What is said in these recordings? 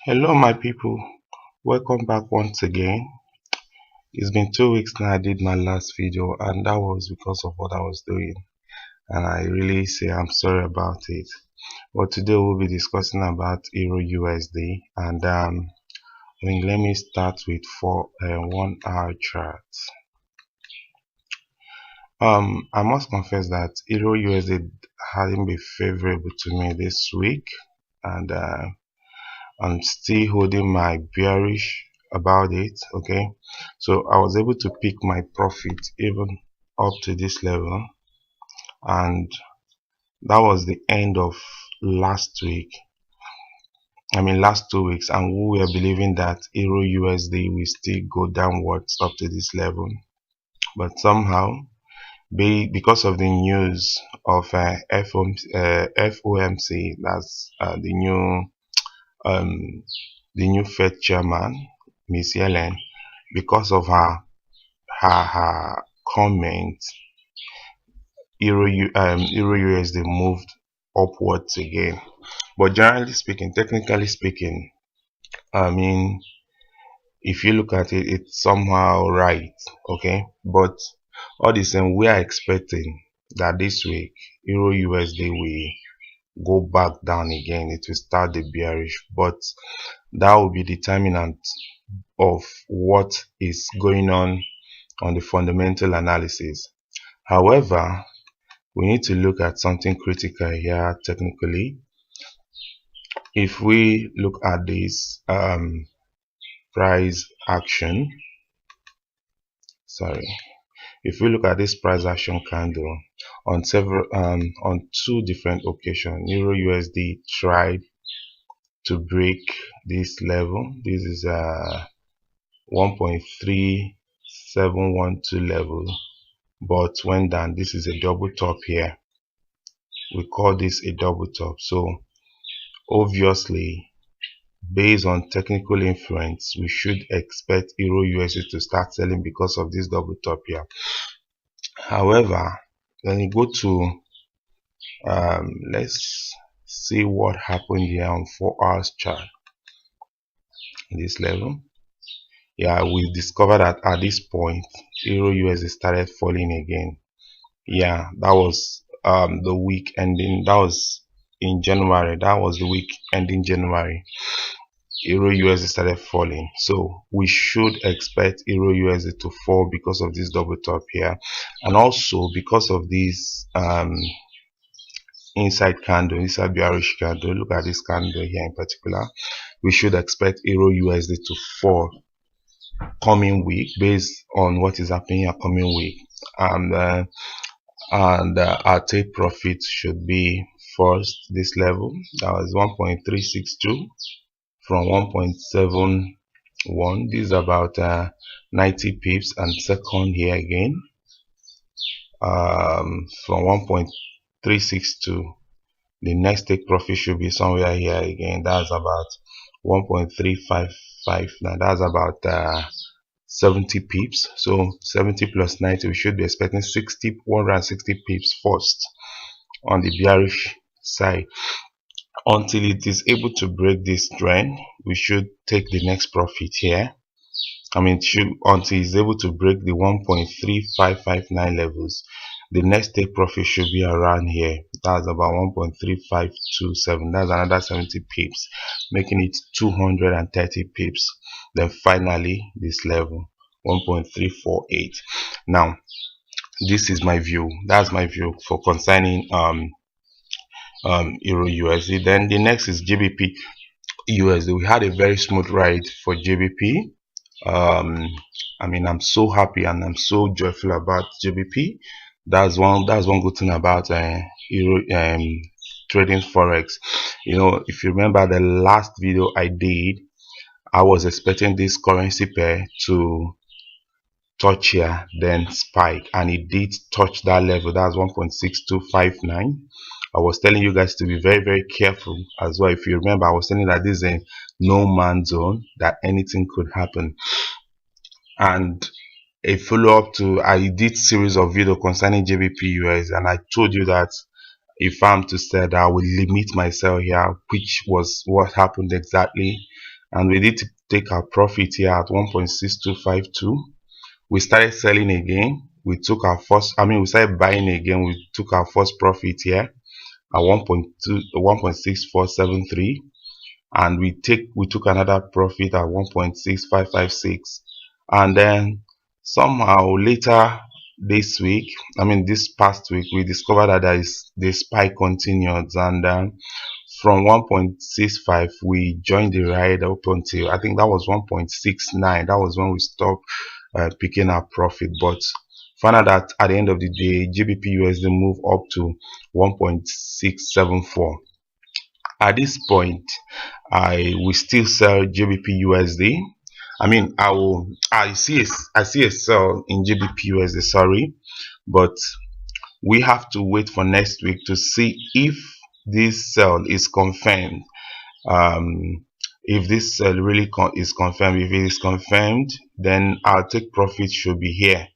Hello my people, welcome back once again. It's been 2 weeks now I did my last video, and that was because of what I was doing, and I really say I'm sorry about it. But today we'll be discussing about Euro USD, and let me start with for 1 hour chart. I must confess that Euro USD hadn't been favorable to me this week, and I'm still holding my bearish about it. Okay, so I was able to pick my profit even up to this level, and that was the end of last week. Last 2 weeks, and we were believing that Euro USD will still go downwards up to this level, but somehow because of the news of FOMC, that's the new Fed chairman, Miss Yellen, because of her comment, Euro USD moved upwards again. But generally speaking, technically speaking, if you look at it, it's somehow right. Okay, but all the same, we are expecting that this week Euro USD will go back down again. It will start the bearish, but that will be determinant of what is going on the fundamental analysis. However, we need to look at something critical here technically. If we look at this price action, if we look at this price action candle on on 2 different occasions, Euro USD tried to break this level. This is 1.3712 level, but went down. This is a double top here. We call this a double top. So obviously, based on technical influence, we should expect Euro USD to start selling because of this double top here. However, when you go to let's see what happened here on 4 hours chart. This level, yeah, we discovered that at this point Euro USD started falling again. Yeah, that was the week ending, that was in January, that was the week ending January. Euro USD started falling, so we should expect Euro USD to fall because of this double top here, and also because of this inside candle, inside bearish candle. Look at this candle here in particular. We should expect Euro USD to fall coming week based on what is happening here coming week, and our take profit should be first this level, that was 1.362 from 1.71. this is about 90 pips, and second here again from 1.362. the next take profit should be somewhere here again, that's about 1.355. now that's about 70 pips. So 70 plus 90, we should be expecting 160 pips first on the bearish side. Until it is able to break this trend, we should take the next profit here. Until it's able to break the 1.3559 levels, the next take profit should be around here. That's about 1.3527. That's another 70 pips, making it 230 pips. Then finally this level, 1.348. now this is my view, that's my view for concerning Euro USD. Then the next is GBP USD. We had a very smooth ride for GBP. I'm so happy and I'm so joyful about GBP. That's one good thing about Euro trading forex. If you remember the last video I did, I was expecting this currency pair to touch here, then spike, and it did touch that level. That's 1.6259. I was telling you guys to be very, very careful as well. If you remember, I was telling you that this is a no man's zone, that anything could happen. And a follow-up to, I did series of video concerning JBP US, and I told you that if I'm to say that I will limit myself here, which was what happened exactly. and we did take our profit here at 1.6252. We started selling again. We took our first, we started buying again. We took our first profit here at 1.6473, and we took another profit at 1.6556, and then somehow later this week, this past week, we discovered that the spike continued, and from 1.65 we joined the ride up until I think that was 1.69. That was when we stopped picking our profit, but found out that at the end of the day GBP USD moved up to 1.674. At this point I will still sell GBP USD. I see a sell in GBP USD, sorry, but we have to wait for next week to see if this sell is confirmed. If this sell really is confirmed. If it is confirmed, then our take profit should be here,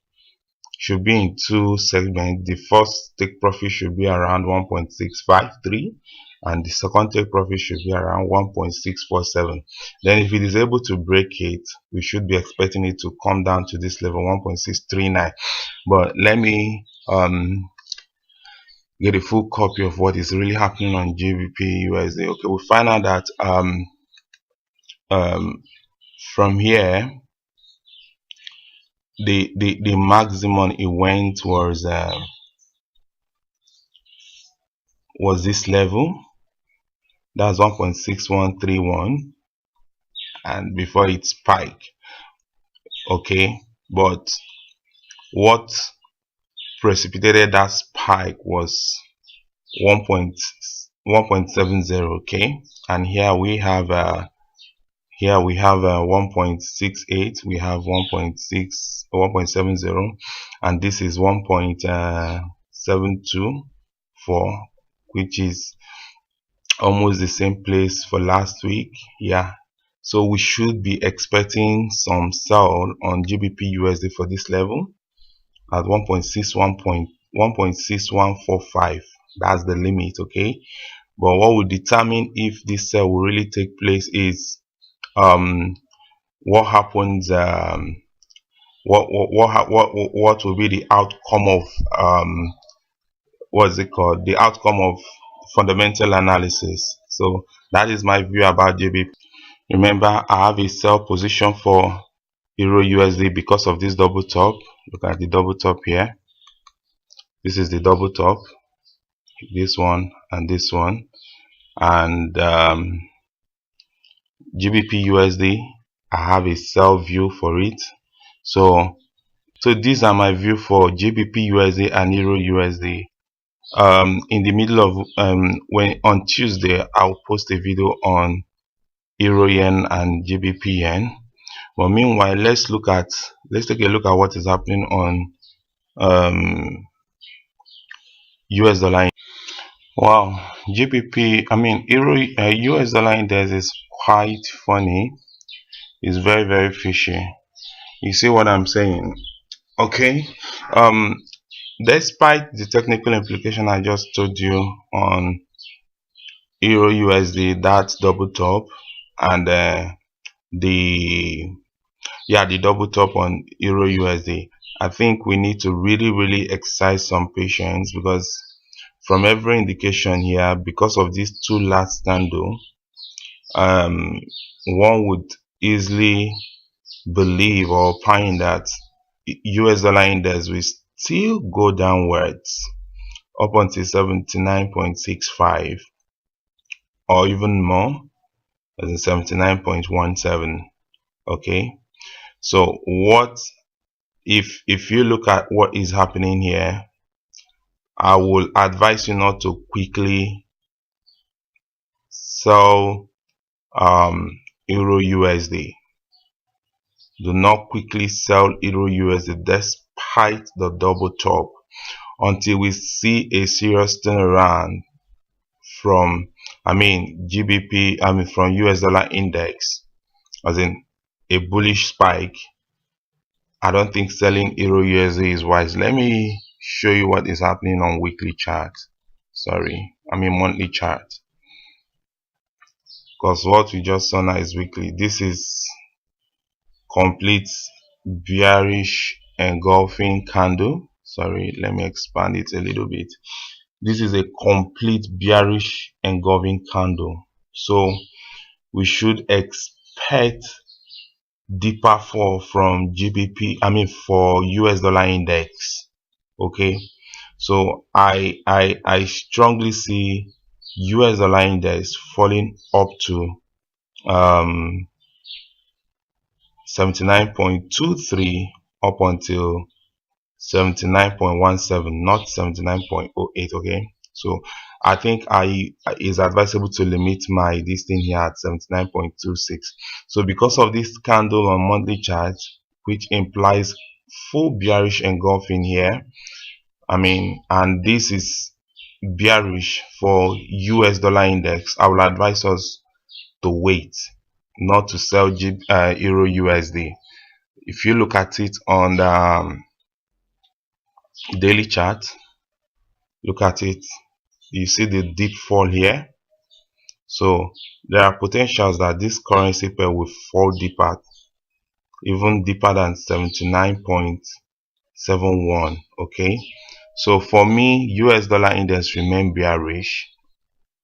should be in two segments. The first take profit should be around 1.653, and the second take profit should be around 1.647. Then if it is able to break it, we should be expecting it to come down to this level, 1.639. But let me get a full copy of what is really happening on GBP USD. Okay, we find out that from here the maximum it went was this level. That's 1.6131, and before it spiked. Okay, but what precipitated that spike was 1.70. okay, and here we have 1.68, we have 1.70, and this is 1.724, which is almost the same place for last week. Yeah, so we should be expecting some sell on GBP USD for this level at 1.6145. That's the limit. Okay, but what will determine if this sell will really take place is what happens, what will be the outcome of what's it called, the outcome of fundamental analysis. So that is my view about JBP. Remember, I have a sell position for Euro USD because of this double top. Look at the double top here. This is the double top, this one and this one, and GBP USD, I have a sell view for it. So these are my view for GBP USD and Euro USD. In the middle of when on Tuesday I'll post a video on Euro Yen and GBP Yen. But meanwhile, let's take a look at what is happening on US dollar. Wow, GBP, Euro US dollar index is quite funny. It's very, very fishy. You see what I'm saying? Okay. Despite the technical implication I just told you on Euro USD, that's double top, and the double top on Euro USD, I think we need to really exercise some patience, because from every indication here, because of these two last candle, one would easily believe or opine that US dollar index will still go downwards up until 79.65 or even more, as in 79.17. okay, so what if you look at what is happening here, I will advise you not to quickly sell Euro USD. Do not quickly sell Euro USD despite the double top until we see a serious turnaround from GBP, from US dollar index, as in a bullish spike. I don't think selling Euro USD is wise. Let me show you what is happening on weekly chart. Monthly chart. because what we just saw now is weekly. This is complete bearish engulfing candle. Sorry, let me expand it a little bit. This is a complete bearish engulfing candle, so we should expect deeper fall from GBP, I mean for US dollar index. Okay, so I strongly see US dollar index falling up to 79.23 up until 79.17, not 79.08. Okay, so I think is advisable to limit my this thing here at 79.26. So because of this candle on monthly chart, which implies full bearish engulfing here, I mean, and this is bearish for US dollar index, I will advise us to wait, not to sell Euro USD. If you look at it on the daily chart, look at it, you see the deep fall here. So there are potentials that this currency pair will fall deeper, even deeper than 79.71. okay, so for me, US dollar index remain bearish.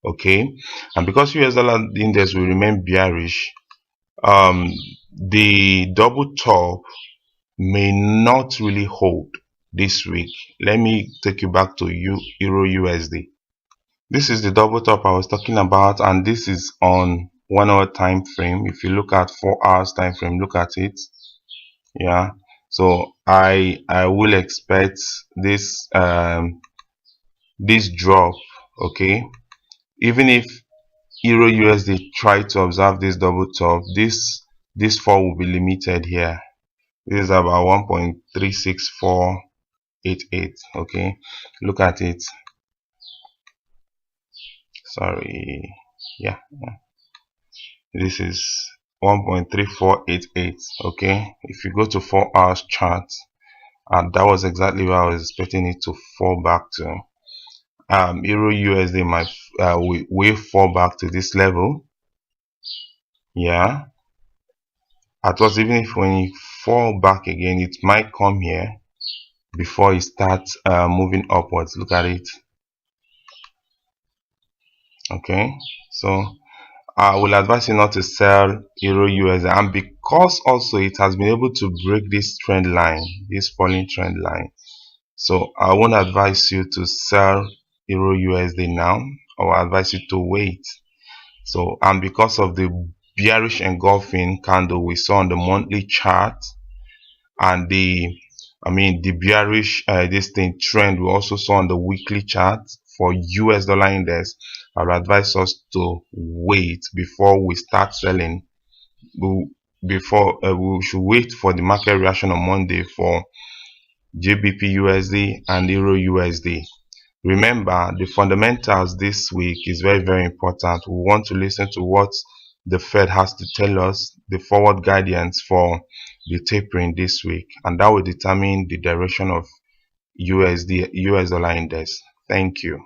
Okay, and because US dollar index will remain bearish, the double top may not really hold this week. Let me take you back to Euro USD. This is the double top I was talking about, and this is on 1 hour time frame. If you look at 4 hours time frame, look at it. Yeah, so I will expect this this drop. Okay, even if Euro USD try to observe this double top, this fall will be limited here. This is about 1.36488. okay, look at it. Sorry, yeah, this is 1.3488. okay, if you go to 4 hours chart, and that was exactly where I was expecting it to fall back to. Euro USD might will fall back to this level. Yeah, at first, even if when you fall back again, it might come here before it starts moving upwards. Look at it. Okay, so I will advise you not to sell Euro USD, and because also it has been able to break this trend line, this falling trend line, so I won't advise you to sell Euro USD now. I will advise you to wait. So, and because of the bearish engulfing candle we saw on the monthly chart, and the bearish this thing trend we also saw on the weekly chart for US dollar index, I would advise us to wait before we start selling. We should wait for the market reaction on Monday for GBP USD and Euro USD. Remember, the fundamentals this week is very, very important. We want to listen to what the Fed has to tell us, the forward guidance for the tapering this week, and that will determine the direction of US dollar index. Thank you.